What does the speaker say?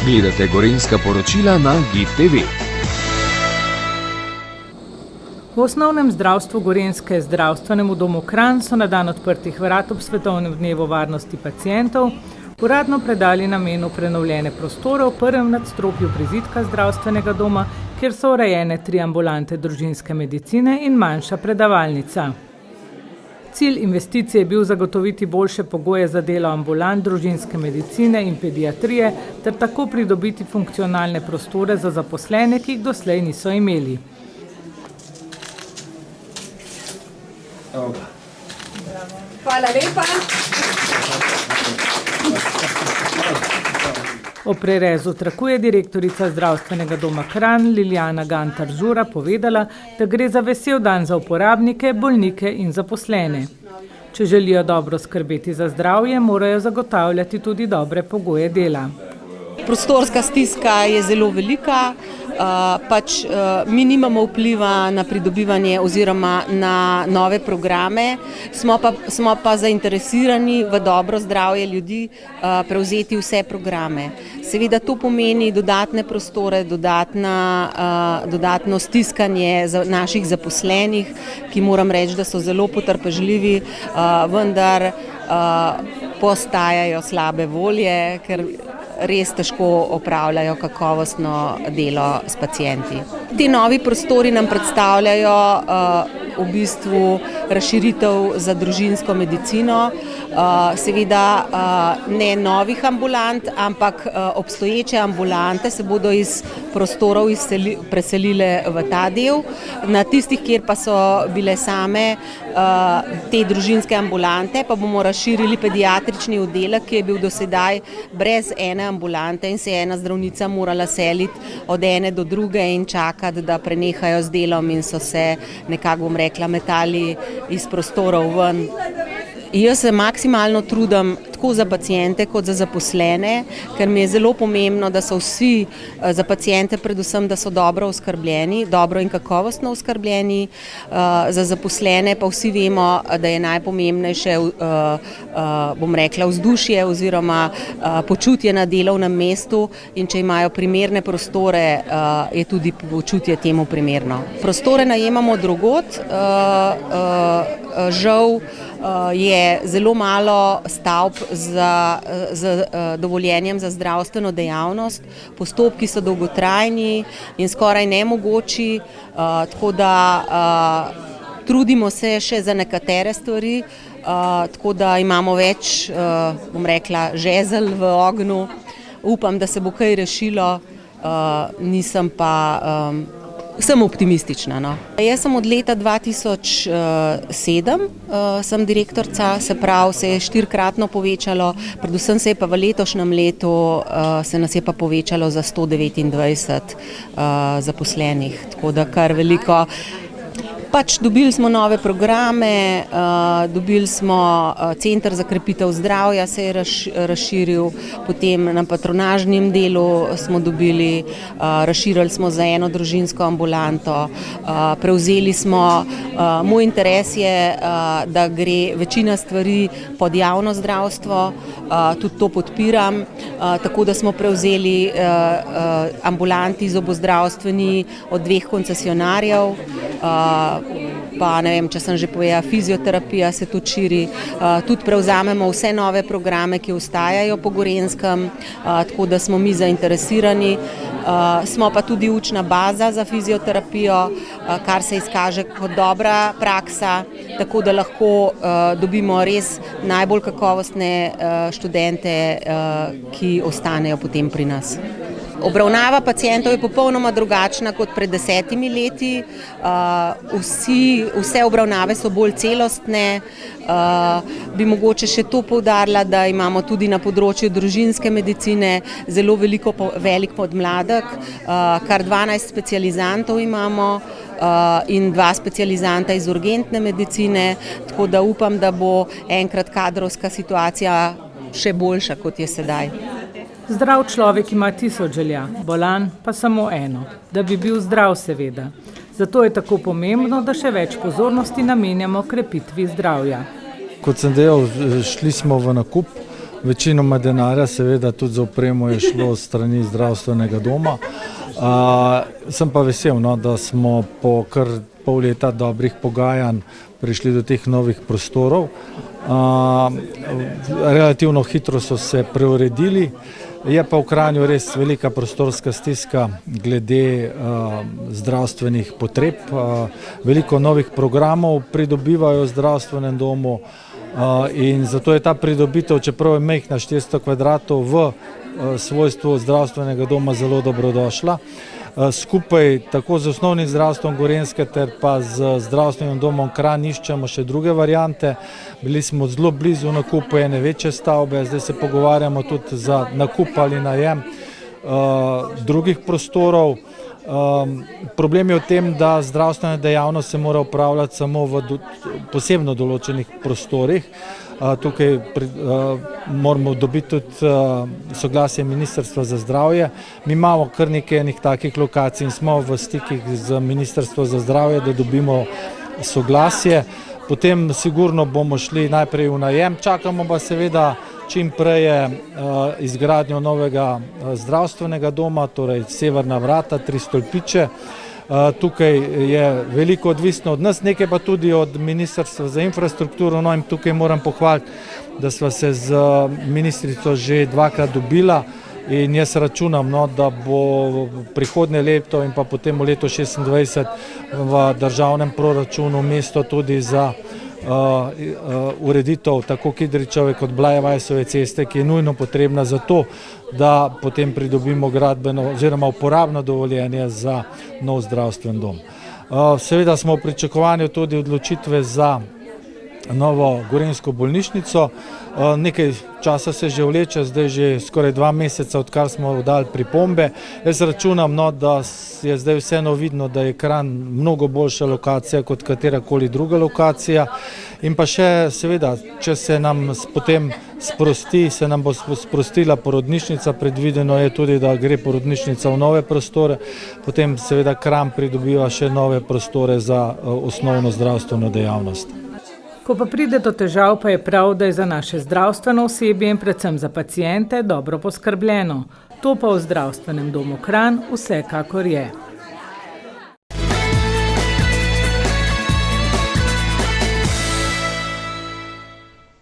Gledate gorenjska poročila na GIF TV. V osnovnem zdravstvu Gorenjske zdravstvenemu domu Kranj so na dan odprtih vrat ob Svetovnem dnevu varnosti pacientov uradno predali namenu prenovljene prostore v prvem nadstropju prizidka zdravstvenega doma, kjer so urejene 3 ambulante družinske medicine in manjša predavalnica. Cilj investicije je bil zagotoviti boljše pogoje za delo ambulant družinske medicine in pediatrije ter tako pridobiti funkcionalne prostore za zaposlene, ki jih doslej niso imeli. Hvala lepa. O prerezu traku je direktorica zdravstvenega doma Kranj Liljana Gantar-Žura povedala, da gre za vesel dan za uporabnike, bolnike in zaposlene. Če želijo dobro skrbeti za zdravje, morajo zagotavljati tudi dobre pogoje dela. Prostorska stiska je zelo velika, mi nimamo vpliva na pridobivanje oziroma na nove programe, smo pa zainteresirani v dobro zdravje ljudi prevzeti vse programe. Seveda to pomeni dodatne prostore, dodatno stiskanje naših zaposlenih, ki moram reči, da so zelo potrpežljivi, vendar postajajo slabe volje, ker res težko opravljajo kakovostno delo s pacienti. Ti novi prostori nam predstavljajo v bistvu razširitev za družinsko medicino, seveda ne novih ambulant, ampak obstoječe ambulante se bodo iz prostorov preselile v ta del. Na tistih, kjer pa so bile same te družinske ambulante, pa bomo razširili pediatrični oddelek, ki je bil do sedaj brez ene ambulante in se je ena zdravnica morala seliti od ene do druge in čakati, da prenehajo z delom in so se nekako, bom rekla, metali iz prostorov ven. Jaz se maksimalno trudim tako za paciente kot za zaposlene, ker mi je zelo pomembno, da so vsi za paciente predvsem, da so dobro oskrbljeni, dobro in kakovostno oskrbljeni. Za zaposlene pa vsi vemo, da je najpomembnejše, bom rekla, vzdušje oziroma počutje na delovnem mestu in če imajo primerne prostore, je tudi počutje temu primerno. Prostore najemamo drugod, žal je zelo malo stavb z dovoljenjem za zdravstveno dejavnost. Postopki so dolgotrajni in skoraj nemogoči, tako da trudimo se še za nekatere stvari, tako da imamo več, bom rekla, žezelj v ognju. Upam, da se bo kaj rešilo, sem optimistična. No. Jaz sem od leta 2007 sem direktorica, se pravi, se je 4-kratno povečalo, predvsem se je pa v letošnjem letu se nas je pa povečalo za 129 zaposlenih, tako da kar veliko. Dobili smo nove programe, dobili smo center za krepitev zdravja, se je razširil, potem na patronažnem delu smo dobili, razširili smo za eno družinsko ambulanto, prevzeli smo, moj interes je, da gre večina stvari pod javno zdravstvo, tudi to podpiram, tako da smo prevzeli ambulanti zobozdravstveni od 2 koncesionarjev, pa ne vem, če sem že povedala, fizioterapija se tudi širi, tudi prevzamemo vse nove programe, ki ostajajo po Gorenjskem, tako da smo mi zainteresirani. Smo pa tudi učna baza za fizioterapijo, kar se izkaže kot dobra praksa, tako da lahko dobimo res najbolj kakovostne študente, ki ostanejo potem pri nas. Obravnava pacientov je popolnoma drugačna kot pred 10 leti. Vse obravnave so bolj celostne. Bi mogoče še to poudarila, da imamo tudi na področju družinske medicine zelo velik podmladek, kar 12 specializantov imamo in 2 specializanta iz urgentne medicine, tako da upam, da bo enkrat kadrovska situacija še boljša, kot je sedaj. Zdrav človek ima 1000 želja, bolan pa samo eno, da bi bil zdrav seveda. Zato je tako pomembno, da še več pozornosti namenjamo krepitvi zdravja. Kot sem dejal, šli smo v nakup Večinoma denarja, seveda tudi za opremo je šlo strani zdravstvenega doma. Sem pa vesel, no, da smo po kar pol leta dobrih pogajanj prišli do teh novih prostorov. Relativno hitro so se preuredili, je pa v Kranju res velika prostorska stiska glede zdravstvenih potreb. Veliko novih programov pridobivajo v zdravstvenem domu in zato je ta pridobitev, čeprav je majhna 400 kvadratov v svojstvu zdravstvenega doma, zelo dobrodošla. Skupaj tako z osnovnim zdravstvom Gorenjske ter pa z zdravstvenim domom Kranj iščemo še druge variante. Bili smo zelo blizu nakupu ene večje stavbe, zdaj se pogovarjamo tudi za nakup ali najem drugih prostorov. Problem je v tem, da zdravstvena dejavnost se mora upravljati samo v posebno določenih prostorih. Tukaj moramo dobiti tudi soglasje Ministrstva za zdravje. Mi imamo kar nekaj enih takih lokacij in smo v stikih z Ministrstvom za zdravje, da dobimo soglasje. Potem sigurno bomo šli najprej v najem, čakamo pa seveda čim prej izgradnjo novega zdravstvenega doma, torej Severna vrata, 3 stolpiče. Tukaj je veliko odvisno od nas, nekaj pa tudi od Ministrstva za infrastrukturo, no in tukaj moram pohvaliti, da sva se z ministrico že 2-krat dobila in jaz računam, no, da bo prihodnje leto in pa potem v letu 2026 v državnem proračunu mesto tudi za ureditev tako Kidričeve kot Blajevajsove ceste, ki je nujno potrebna za to, da potem pridobimo gradbeno oziroma uporabno dovoljenje za nov zdravstven dom. Seveda smo v pričakovanju tudi odločitve za novo gorenjsko bolnišnico. Nekaj časa se že vleče, zdaj že skoraj 2 meseca, odkar smo dali pripombe. Jaz računam, no, da je zdaj vseeno vidno, da je Kranj mnogo boljša lokacija kot katerakoli druga lokacija. In pa še seveda, če se nam potem sprosti, se nam bo sprostila porodnišnica, predvideno je tudi, da gre porodnišnica v nove prostore, potem seveda Kranj pridobiva še nove prostore za osnovno zdravstveno dejavnost. Ko pa pride do težav, pa je prav, da je za naše zdravstveno osebje in predvsem za paciente dobro poskrbljeno. To pa v zdravstvenem domu Kranj vsekakor je.